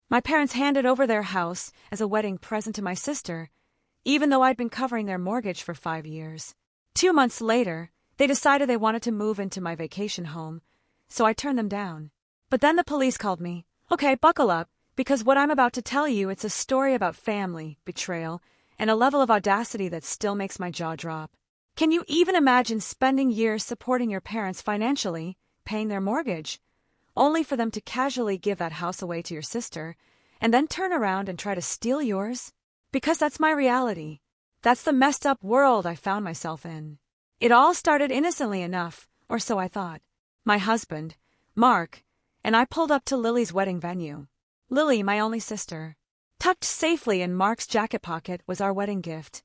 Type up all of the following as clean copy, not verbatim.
My parents handed over their house as a wedding present to my sister, even though I'd been covering their mortgage for 5 years. 2 months later, they decided they wanted to move into my vacation home, so I turned them down. But then the police called me. Okay, buckle up, because what I'm about to tell you, it's a story about family, betrayal, and a level of audacity that still makes my jaw drop. Can you even imagine spending years supporting your parents financially, paying their mortgage, only for them to casually give that house away to your sister, and then turn around and try to steal yours? Because that's my reality. That's the messed up world I found myself in. It all started innocently enough, or so I thought. My husband, Mark, and I pulled up to Lily's wedding venue. Lily, my only sister. Tucked safely in Mark's jacket pocket was our wedding gift,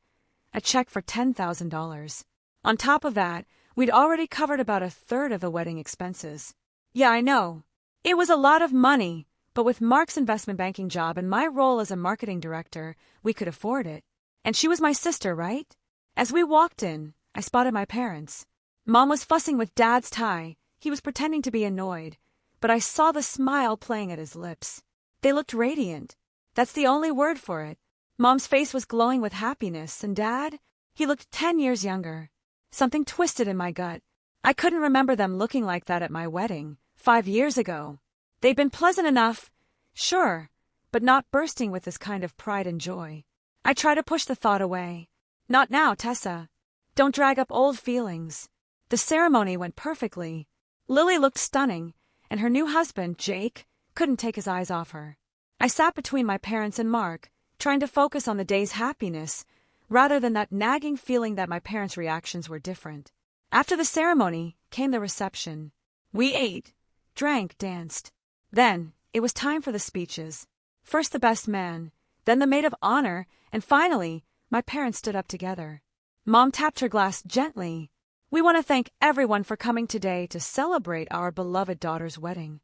a check for $10,000. On top of that, we'd already covered about a third of the wedding expenses. Yeah, I know. It was a lot of money, but with Mark's investment banking job and my role as a marketing director, we could afford it. And she was my sister, right? As we walked in, I spotted my parents. Mom was fussing with Dad's tie. He was pretending to be annoyed, but I saw the smile playing at his lips. They looked radiant. That's the only word for it. Mom's face was glowing with happiness, and Dad, he looked 10 years younger. Something twisted in my gut. I couldn't remember them looking like that at my wedding, 5 years ago. They'd been pleasant enough, sure, but not bursting with this kind of pride and joy. I tried to push the thought away. Not now, Tessa. Don't drag up old feelings. The ceremony went perfectly. Lily looked stunning, and her new husband, Jake, couldn't take his eyes off her. I sat between my parents and Mark, trying to focus on the day's happiness, rather than that nagging feeling that my parents' reactions were different. After the ceremony came the reception. We ate, drank, danced. Then, it was time for the speeches. First the best man, then the maid of honor, and finally, my parents stood up together. Mom tapped her glass gently. We want to thank everyone for coming today to celebrate our beloved daughter's wedding.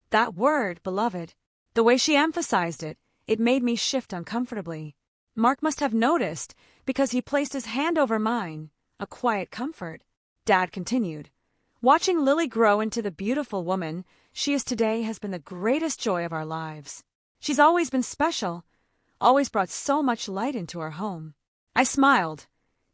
That word, beloved, the way she emphasized it, it made me shift uncomfortably. Mark must have noticed, because he placed his hand over mine, a quiet comfort. Dad continued. Watching Lily grow into the beautiful woman she is today has been the greatest joy of our lives. She's always been special, always brought so much light into our home. I smiled,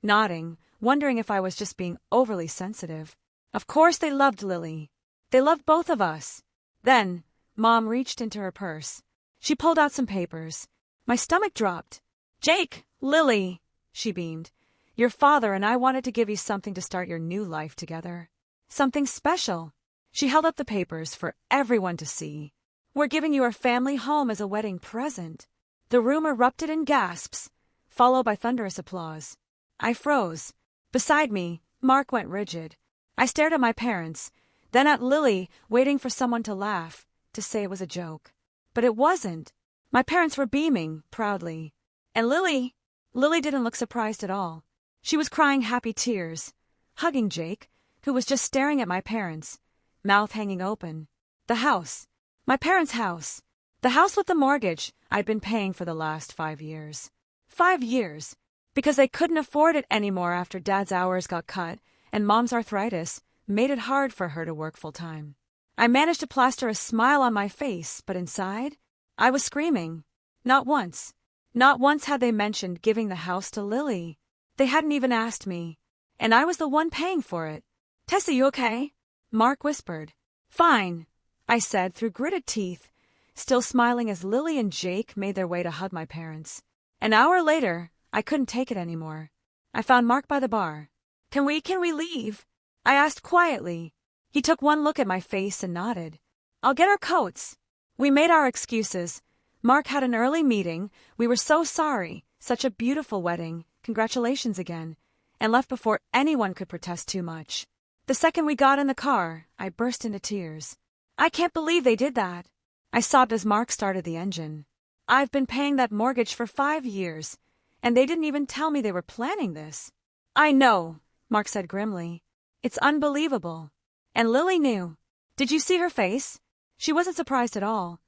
nodding, wondering if I was just being overly sensitive. Of course they loved Lily. They loved both of us. Then, Mom reached into her purse. She pulled out some papers. My stomach dropped. Jake, Lily, she beamed. Your father and I wanted to give you something to start your new life together. Something special. She held up the papers for everyone to see. We're giving you our family home as a wedding present. The room erupted in gasps, followed by thunderous applause. I froze. Beside me, Mark went rigid. I stared at my parents, then at Lily, waiting for someone to laugh, to say it was a joke. But it wasn't. My parents were beaming, proudly. And Lily didn't look surprised at all. She was crying happy tears, hugging Jake, who was just staring at my parents, mouth hanging open. The house. My parents' house. The house with the mortgage I'd been paying for the last 5 years. 5 years. Because they couldn't afford it anymore after Dad's hours got cut and Mom's arthritis made it hard for her to work full-time. I managed to plaster a smile on my face, but inside, I was screaming. Not once. Not once had they mentioned giving the house to Lily. They hadn't even asked me. And I was the one paying for it. Tessa, you okay? Mark whispered. Fine, I said through gritted teeth, still smiling as Lily and Jake made their way to hug my parents. An hour later, I couldn't take it anymore. I found Mark by the bar. Can we leave? I asked quietly. He took one look at my face and nodded. I'll get our coats. We made our excuses. Mark had an early meeting. We were so sorry. Such a beautiful wedding. Congratulations again. And left before anyone could protest too much. The second we got in the car, I burst into tears. I can't believe they did that. I sobbed as Mark started the engine. I've been paying that mortgage for 5 years, and they didn't even tell me they were planning this. I know, Mark said grimly. It's unbelievable. And Lily knew. Did you see her face? She wasn't surprised at all.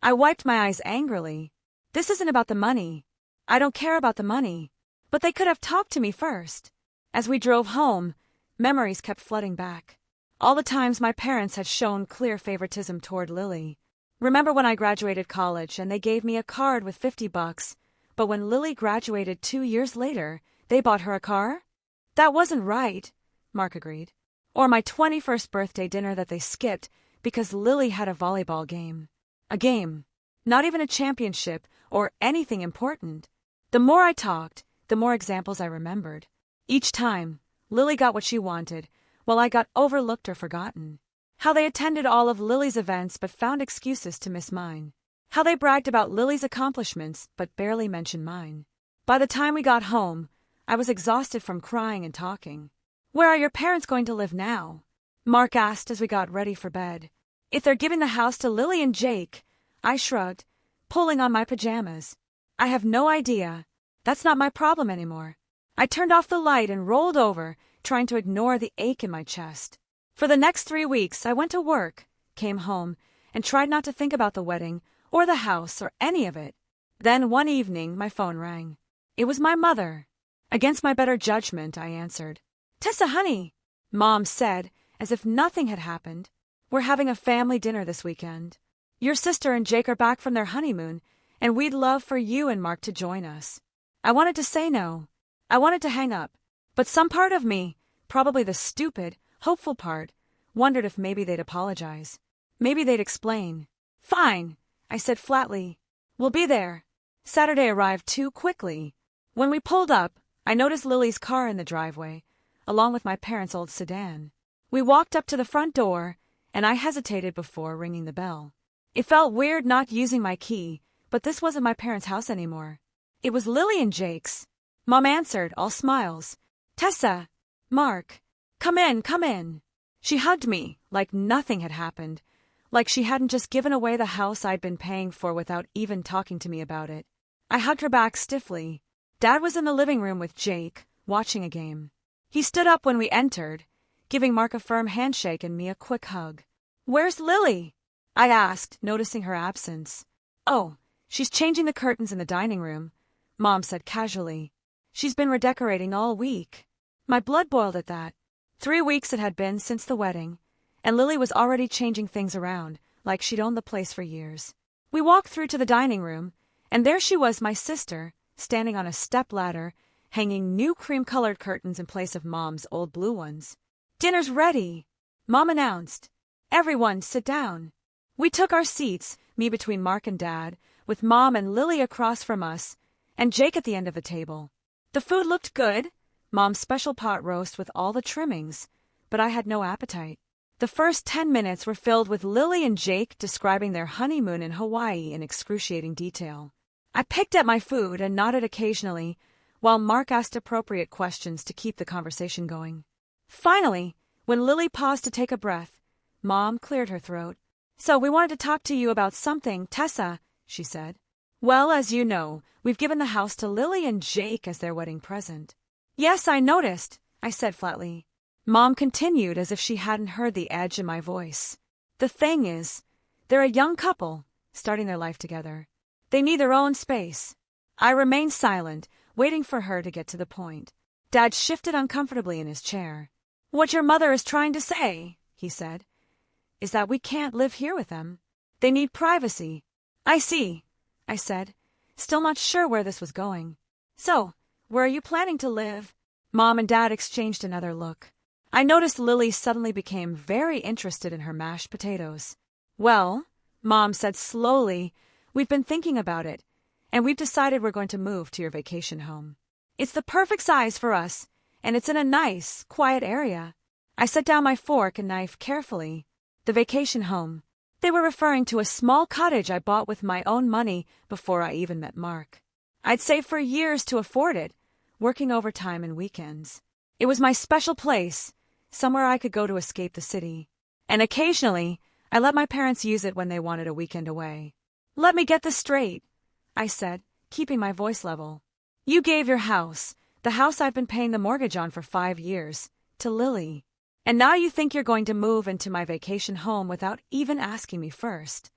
I wiped my eyes angrily. This isn't about the money. I don't care about the money. But they could have talked to me first. As we drove home, memories kept flooding back. All the times my parents had shown clear favoritism toward Lily. Remember when I graduated college and they gave me a card with $50, but when Lily graduated 2 years later, they bought her a car? That wasn't right, Mark agreed. Or my 21st birthday dinner that they skipped because Lily had a volleyball game. A game. Not even a championship or anything important. The more I talked, the more examples I remembered. Each time, Lily got what she wanted, while I got overlooked or forgotten. How they attended all of Lily's events but found excuses to miss mine. How they bragged about Lily's accomplishments but barely mentioned mine. By the time we got home, I was exhausted from crying and talking. Where are your parents going to live now? Mark asked as we got ready for bed. If they're giving the house to Lily and Jake, I shrugged, pulling on my pajamas. I have no idea. That's not my problem anymore. I turned off the light and rolled over, trying to ignore the ache in my chest. For the next 3 weeks, I went to work, came home, and tried not to think about the wedding or the house or any of it. Then one evening, my phone rang. It was my mother. Against my better judgment, I answered. Tessa, honey, Mom said, as if nothing had happened. We're having a family dinner this weekend. Your sister and Jake are back from their honeymoon, and we'd love for you and Mark to join us. I wanted to say no. I wanted to hang up. But some part of me, probably the stupid, hopeful part, wondered if maybe they'd apologize. Maybe they'd explain. Fine, I said flatly. We'll be there. Saturday arrived too quickly. When we pulled up, I noticed Lily's car in the driveway, along with my parents' old sedan. We walked up to the front door, and I hesitated before ringing the bell. It felt weird not using my key, but this wasn't my parents' house anymore. It was Lily and Jake's. Mom answered, all smiles. Tessa, Mark, come in, come in. She hugged me, like nothing had happened, like she hadn't just given away the house I'd been paying for without even talking to me about it. I hugged her back stiffly. Dad was in the living room with Jake, watching a game. He stood up when we entered, giving Mark a firm handshake and me a quick hug. Where's Lily? I asked, noticing her absence. Oh, she's changing the curtains in the dining room, Mom said casually. She's been redecorating all week. My blood boiled at that. 3 weeks it had been since the wedding, and Lily was already changing things around, like she'd owned the place for years. We walked through to the dining room, and there she was, my sister, standing on a stepladder, hanging new cream-colored curtains in place of Mom's old blue ones. Dinner's ready, Mom announced. Everyone, sit down. We took our seats, me between Mark and Dad, with Mom and Lily across from us, and Jake at the end of the table. The food looked good, Mom's special pot roast with all the trimmings, but I had no appetite. The first 10 minutes were filled with Lily and Jake describing their honeymoon in Hawaii in excruciating detail. I picked at my food and nodded occasionally, while Mark asked appropriate questions to keep the conversation going. Finally, when Lily paused to take a breath, Mom cleared her throat. So we wanted to talk to you about something, Tessa, she said. Well, as you know, we've given the house to Lily and Jake as their wedding present. Yes, I noticed, I said flatly. Mom continued as if she hadn't heard the edge in my voice. The thing is, they're a young couple, starting their life together. They need their own space. I remained silent, waiting for her to get to the point. Dad shifted uncomfortably in his chair. What your mother is trying to say, he said, is that we can't live here with them. They need privacy. I see, I said, still not sure where this was going. So, where are you planning to live? Mom and Dad exchanged another look. I noticed Lily suddenly became very interested in her mashed potatoes. Well, Mom said slowly, we've been thinking about it, and we've decided we're going to move to your vacation home. It's the perfect size for us, and it's in a nice, quiet area. I set down my fork and knife carefully. The vacation home. They were referring to a small cottage I bought with my own money before I even met Mark. I'd saved for years to afford it, working overtime and weekends. It was my special place, somewhere I could go to escape the city. And occasionally, I let my parents use it when they wanted a weekend away. Let me get this straight, I said, keeping my voice level. You gave your house, the house I've been paying the mortgage on for 5 years, to Lily. And now you think you're going to move into my vacation home without even asking me first.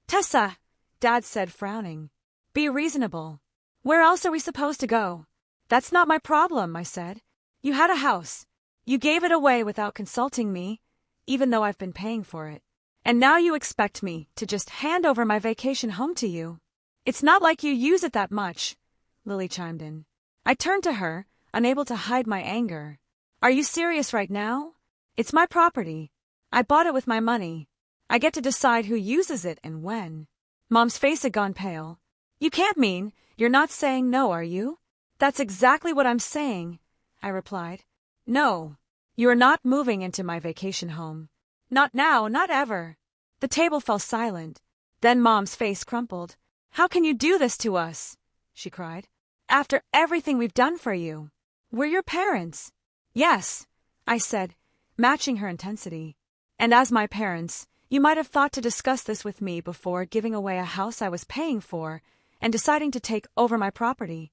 Tessa, Dad said, frowning. Be reasonable. Where else are we supposed to go? That's not my problem, I said. You had a house. You gave it away without consulting me, even though I've been paying for it. And now you expect me to just hand over my vacation home to you. It's not like you use it that much, Lily chimed in. I turned to her, unable to hide my anger. Are you serious right now? It's my property. I bought it with my money. I get to decide who uses it and when. Mom's face had gone pale. You can't mean you're not saying no, are you? That's exactly what I'm saying, I replied. No, you are not moving into my vacation home. Not now, not ever. The table fell silent. Then Mom's face crumpled. How can you do this to us? She cried. After everything we've done for you. We're your parents. Yes, I said, matching her intensity. And as my parents, you might have thought to discuss this with me before giving away a house I was paying for and deciding to take over my property.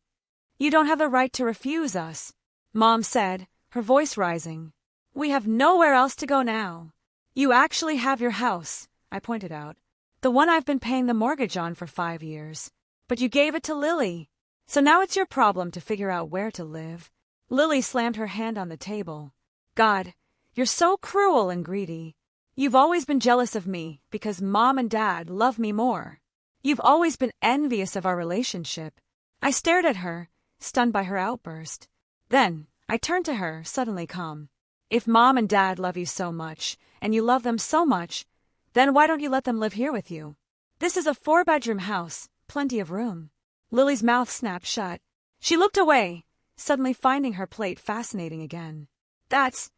You don't have the right to refuse us, Mom said, her voice rising. We have nowhere else to go now. You actually have your house, I pointed out. The one I've been paying the mortgage on for 5 years. But you gave it to Lily. So now it's your problem to figure out where to live. Lily slammed her hand on the table. God, you're so cruel and greedy. You've always been jealous of me because Mom and Dad love me more. You've always been envious of our relationship. I stared at her, stunned by her outburst. Then, I turned to her, suddenly calm. If Mom and Dad love you so much, and you love them so much, then why don't you let them live here with you? This is a 4-bedroom house, plenty of room. Lily's mouth snapped shut. She looked away, suddenly finding her plate fascinating again. That's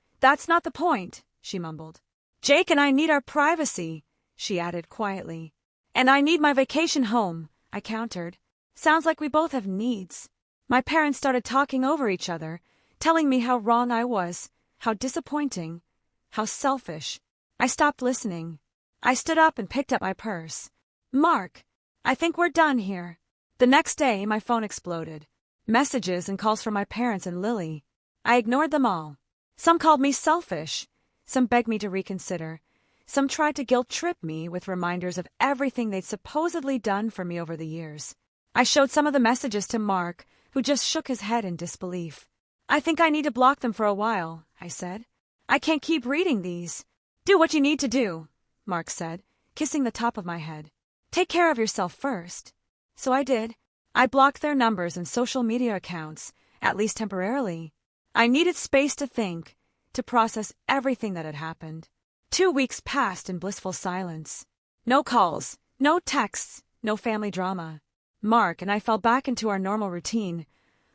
not the point, she mumbled. Jake and I need our privacy, she added quietly. And I need my vacation home, I countered. Sounds like we both have needs. My parents started talking over each other, telling me how wrong I was, how disappointing, how selfish. I stopped listening. I stood up and picked up my purse. Mark, I think we're done here. The next day, my phone exploded. Messages and calls from my parents and Lily. I ignored them all. Some called me selfish. Some begged me to reconsider. Some tried to guilt-trip me with reminders of everything they'd supposedly done for me over the years. I showed some of the messages to Mark, who just shook his head in disbelief. I think I need to block them for a while, I said. I can't keep reading these. Do what you need to do, Mark said, kissing the top of my head. Take care of yourself first. So I did. I blocked their numbers and social media accounts, at least temporarily. I needed space to think, to process everything that had happened. 2 weeks passed in blissful silence. No calls, no texts, no family drama. Mark and I fell back into our normal routine.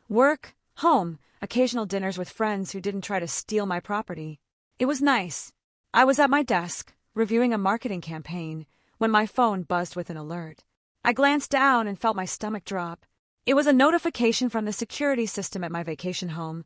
Work, home, occasional dinners with friends who didn't try to steal my property. It was nice. I was at my desk, reviewing a marketing campaign, when my phone buzzed with an alert. I glanced down and felt my stomach drop. It was a notification from the security system at my vacation home.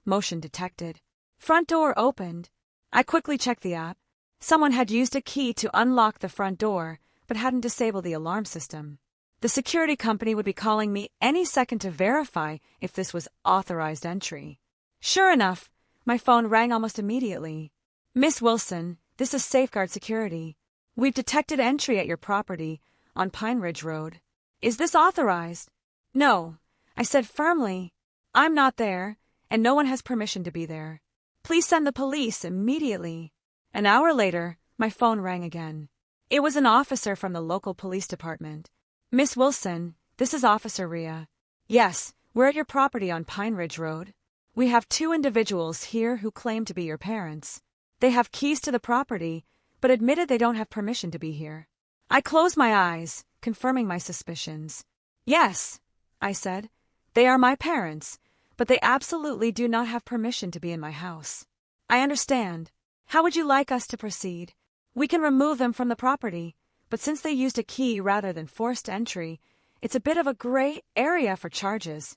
Motion detected. Front door opened. I quickly checked the app. Someone had used a key to unlock the front door, but hadn't disabled the alarm system. The security company would be calling me any second to verify if this was authorized entry. Sure enough, my phone rang almost immediately. Miss Wilson, this is Safeguard Security. We've detected entry at your property on Pine Ridge Road. Is this authorized? No, I said firmly. I'm not there, and no one has permission to be there. Please send the police immediately. An hour later, my phone rang again. It was an officer from the local police department. Miss Wilson, this is Officer Rhea. Yes, we're at your property on Pine Ridge Road. We have 2 individuals here who claim to be your parents. They have keys to the property, but admitted they don't have permission to be here. I closed my eyes, confirming my suspicions. Yes, I said, they are my parents, but they absolutely do not have permission to be in my house. I understand. How would you like us to proceed? We can remove them from the property, but since they used a key rather than forced entry, it's a bit of a gray area for charges.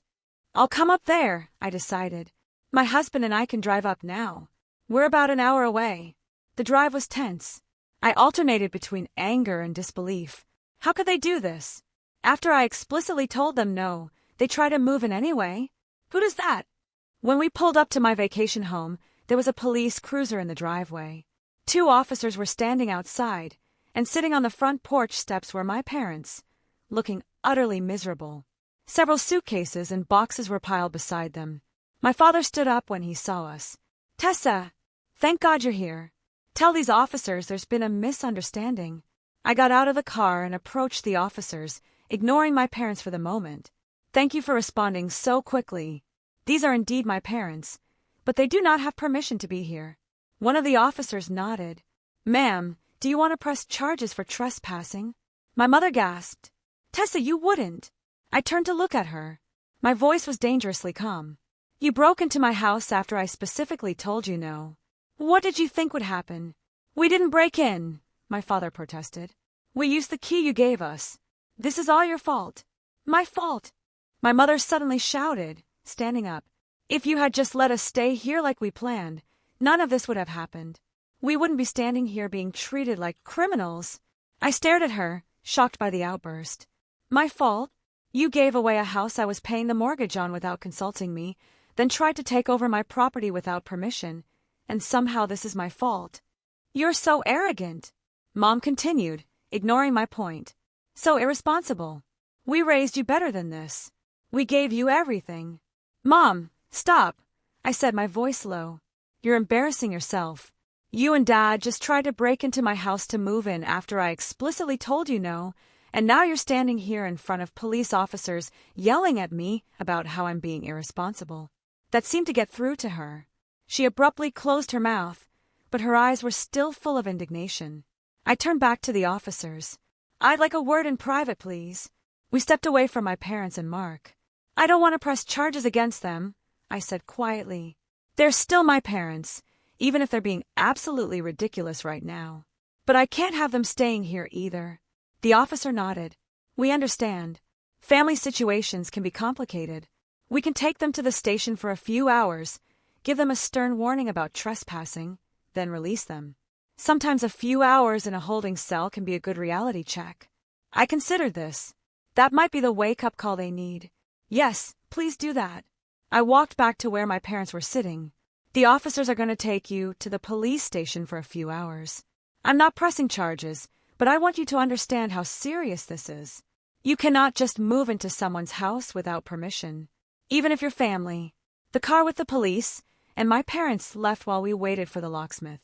I'll come up there, I decided. My husband and I can drive up now. We're about an hour away. The drive was tense. I alternated between anger and disbelief. How could they do this? After I explicitly told them no, they try to move in anyway. Who does that? When we pulled up to my vacation home, there was a police cruiser in the driveway. 2 officers were standing outside, and sitting on the front porch steps were my parents, looking utterly miserable. Several suitcases and boxes were piled beside them. My father stood up when he saw us. Tessa! Thank God you're here. Tell these officers there's been a misunderstanding. I got out of the car and approached the officers, ignoring my parents for the moment. Thank you for responding so quickly. These are indeed my parents, but they do not have permission to be here. One of the officers nodded. Ma'am, do you want to press charges for trespassing? My mother gasped. Tessa, you wouldn't. I turned to look at her. My voice was dangerously calm. You broke into my house after I specifically told you no. What did you think would happen? We didn't break in, my father protested. We used the key you gave us. This is all your fault. My fault. My mother suddenly shouted, standing up. If you had just let us stay here like we planned, none of this would have happened. We wouldn't be standing here being treated like criminals. I stared at her, shocked by the outburst. My fault? You gave away a house I was paying the mortgage on without consulting me, then tried to take over my property without permission, and somehow this is my fault. You're so arrogant, Mom continued, ignoring my point. So irresponsible. We raised you better than this. We gave you everything. Mom, stop, I said, my voice low. You're embarrassing yourself. You and Dad just tried to break into my house to move in after I explicitly told you no, and now you're standing here in front of police officers yelling at me about how I'm being irresponsible. That seemed to get through to her. She abruptly closed her mouth, but her eyes were still full of indignation. I turned back to the officers. I'd like a word in private, please. We stepped away from my parents and Mark. I don't want to press charges against them, I said quietly. They're still my parents, even if they're being absolutely ridiculous right now. But I can't have them staying here either. The officer nodded. We understand. Family situations can be complicated. We can take them to the station for a few hours, give them a stern warning about trespassing, then release them. Sometimes a few hours in a holding cell can be a good reality check. I considered this. That might be the wake-up call they need. Yes, please do that. I walked back to where my parents were sitting. The officers are going to take you to the police station for a few hours. I'm not pressing charges, but I want you to understand how serious this is. You cannot just move into someone's house without permission, even if you're family. The car with the police and my parents left while we waited for the locksmith.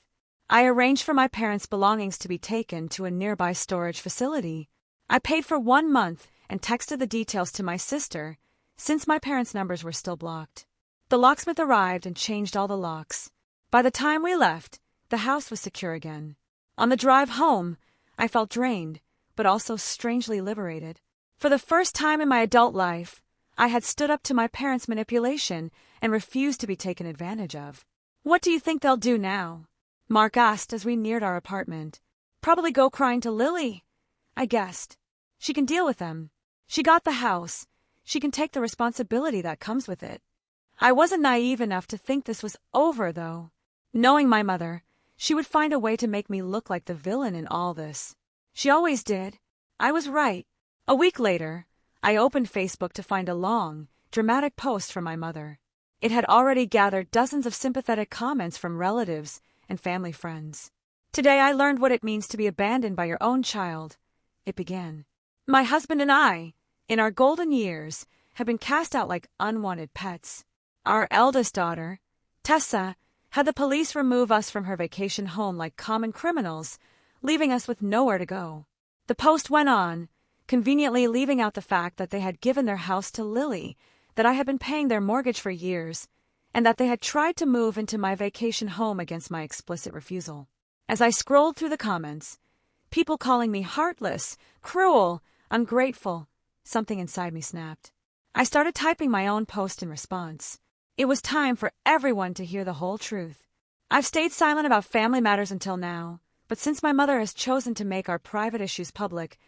I arranged for my parents' belongings to be taken to a nearby storage facility. I paid for 1 month and texted the details to my sister, since my parents' numbers were still blocked. The locksmith arrived and changed all the locks. By the time we left, the house was secure again. On the drive home, I felt drained, but also strangely liberated. For the first time in my adult life, I had stood up to my parents' manipulation and refused to be taken advantage of. What do you think they'll do now? Mark asked as we neared our apartment. Probably go crying to Lily, I guessed. She can deal with them. She got the house. She can take the responsibility that comes with it. I wasn't naive enough to think this was over, though. Knowing my mother, she would find a way to make me look like the villain in all this. She always did. I was right. A week later, I opened Facebook to find a long, dramatic post from my mother. It had already gathered dozens of sympathetic comments from relatives and family friends. Today I learned what it means to be abandoned by your own child. It began. My husband and I, in our golden years, have been cast out like unwanted pets. Our eldest daughter, Tessa, had the police remove us from her vacation home like common criminals, leaving us with nowhere to go. The post went on, conveniently leaving out the fact that they had given their house to Lily, that I had been paying their mortgage for years, and that they had tried to move into my vacation home against my explicit refusal. As I scrolled through the comments, people calling me heartless, cruel, ungrateful, something inside me snapped. I started typing my own post in response. It was time for everyone to hear the whole truth. I've stayed silent about family matters until now, but since my mother has chosen to make our private issues public,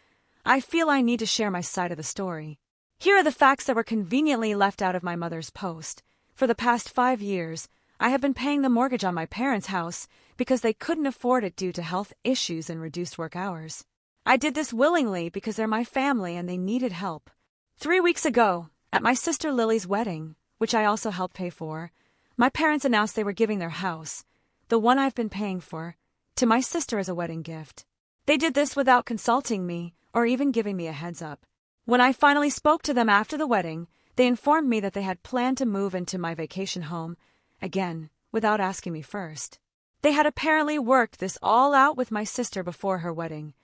I feel I need to share my side of the story. Here are the facts that were conveniently left out of my mother's post. For the past 5 years, I have been paying the mortgage on my parents' house because they couldn't afford it due to health issues and reduced work hours. I did this willingly because they're my family and they needed help. 3 weeks ago, at my sister Lily's wedding, which I also helped pay for, my parents announced they were giving their house, the one I've been paying for, to my sister as a wedding gift. They did this without consulting me or even giving me a heads up. When I finally spoke to them after the wedding, they informed me that they had planned to move into my vacation home, again, without asking me first. They had apparently worked this all out with my sister before her wedding.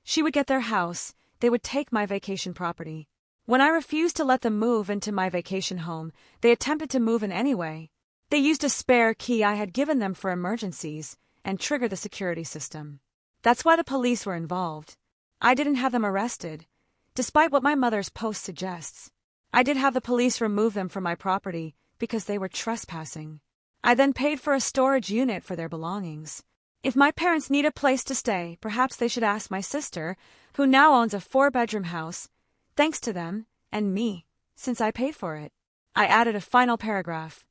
She would get their house, they would take my vacation property. When I refused to let them move into my vacation home, they attempted to move in anyway. They used a spare key I had given them for emergencies and triggered the security system. That's why the police were involved. I didn't have them arrested, despite what my mother's post suggests. I did have the police remove them from my property because they were trespassing. I then paid for a storage unit for their belongings. If my parents need a place to stay, perhaps they should ask my sister, who now owns a 4-bedroom house, thanks to them and me, since I paid for it. I added a final paragraph.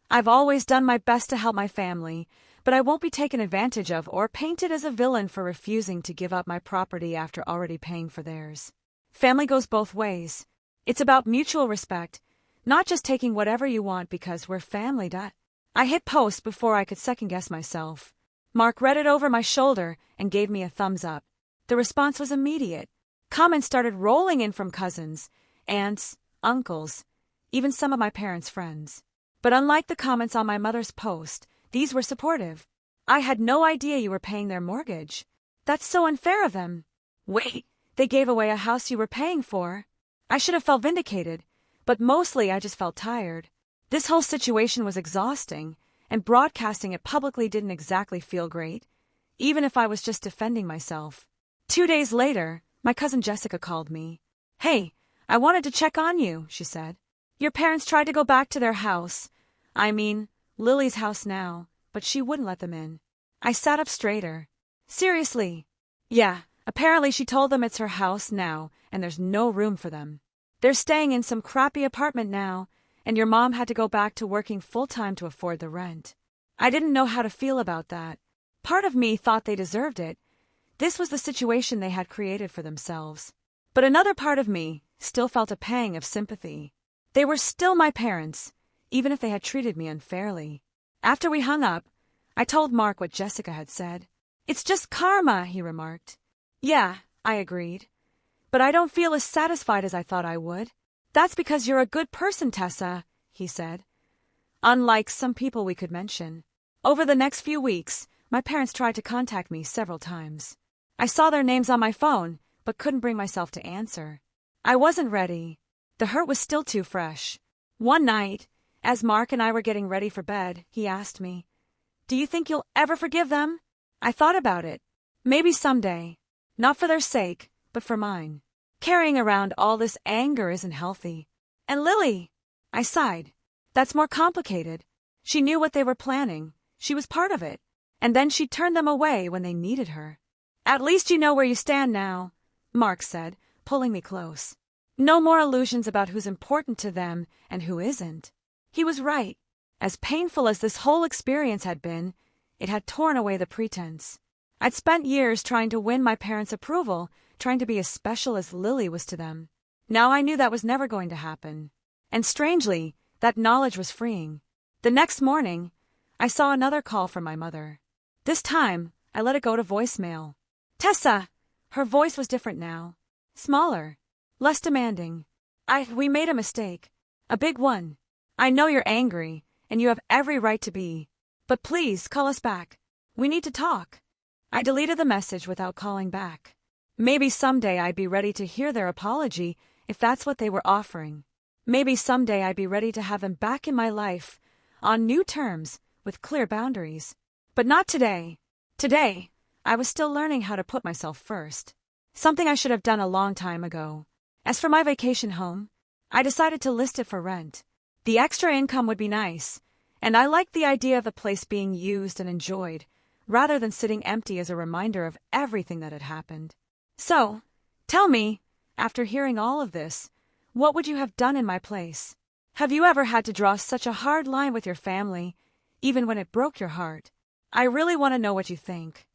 I've always done my best to help my family, but I won't be taken advantage of or painted as a villain for refusing to give up my property after already paying for theirs. Family goes both ways. It's about mutual respect, not just taking whatever you want because we're family. I hit post before I could second-guess myself. Mark read it over my shoulder and gave me a thumbs up. The response was immediate. Comments started rolling in from cousins, aunts, uncles, even some of my parents' friends. But unlike the comments on my mother's post, these were supportive. I had no idea you were paying their mortgage. That's so unfair of them. Wait, they gave away a house you were paying for? I should have felt vindicated, but mostly I just felt tired. This whole situation was exhausting, and broadcasting it publicly didn't exactly feel great, even if I was just defending myself. 2 days later, my cousin Jessica called me. Hey, I wanted to check on you, she said. Your parents tried to go back to their house. I mean, Lily's house now, but she wouldn't let them in. I sat up straighter. Seriously? Yeah, apparently she told them it's her house now, and there's no room for them. They're staying in some crappy apartment now, and your mom had to go back to working full-time to afford the rent. I didn't know how to feel about that. Part of me thought they deserved it. This was the situation they had created for themselves. But another part of me still felt a pang of sympathy. They were still my parents, even if they had treated me unfairly. After we hung up, I told Mark what Jessica had said. It's just karma, he remarked. Yeah, I agreed. But I don't feel as satisfied as I thought I would. That's because you're a good person, Tessa, he said. Unlike some people we could mention. Over the next few weeks, my parents tried to contact me several times. I saw their names on my phone, but couldn't bring myself to answer. I wasn't ready. The hurt was still too fresh. One night, as Mark and I were getting ready for bed, he asked me, "Do you think you'll ever forgive them?" I thought about it. Maybe someday. Not for their sake, but for mine. Carrying around all this anger isn't healthy. And Lily, I sighed. That's more complicated. She knew what they were planning. She was part of it. And then she turned them away when they needed her. At least you know where you stand now, Mark said, pulling me close. No more illusions about who's important to them and who isn't. He was right. As painful as this whole experience had been, it had torn away the pretense. I'd spent years trying to win my parents' approval, trying to be as special as Lily was to them. Now I knew that was never going to happen. And strangely, that knowledge was freeing. The next morning, I saw another call from my mother. This time, I let it go to voicemail. Tessa! Her voice was different now. Smaller. Less demanding. We made a mistake. A big one. I know you're angry, and you have every right to be. But please, call us back. We need to talk. I deleted the message without calling back. Maybe someday I'd be ready to hear their apology if that's what they were offering. Maybe someday I'd be ready to have them back in my life, on new terms, with clear boundaries. But not today. Today, I was still learning how to put myself first. Something I should have done a long time ago. As for my vacation home, I decided to list it for rent. The extra income would be nice, and I liked the idea of the place being used and enjoyed, rather than sitting empty as a reminder of everything that had happened. So, tell me, after hearing all of this, what would you have done in my place? Have you ever had to draw such a hard line with your family, even when it broke your heart? I really want to know what you think.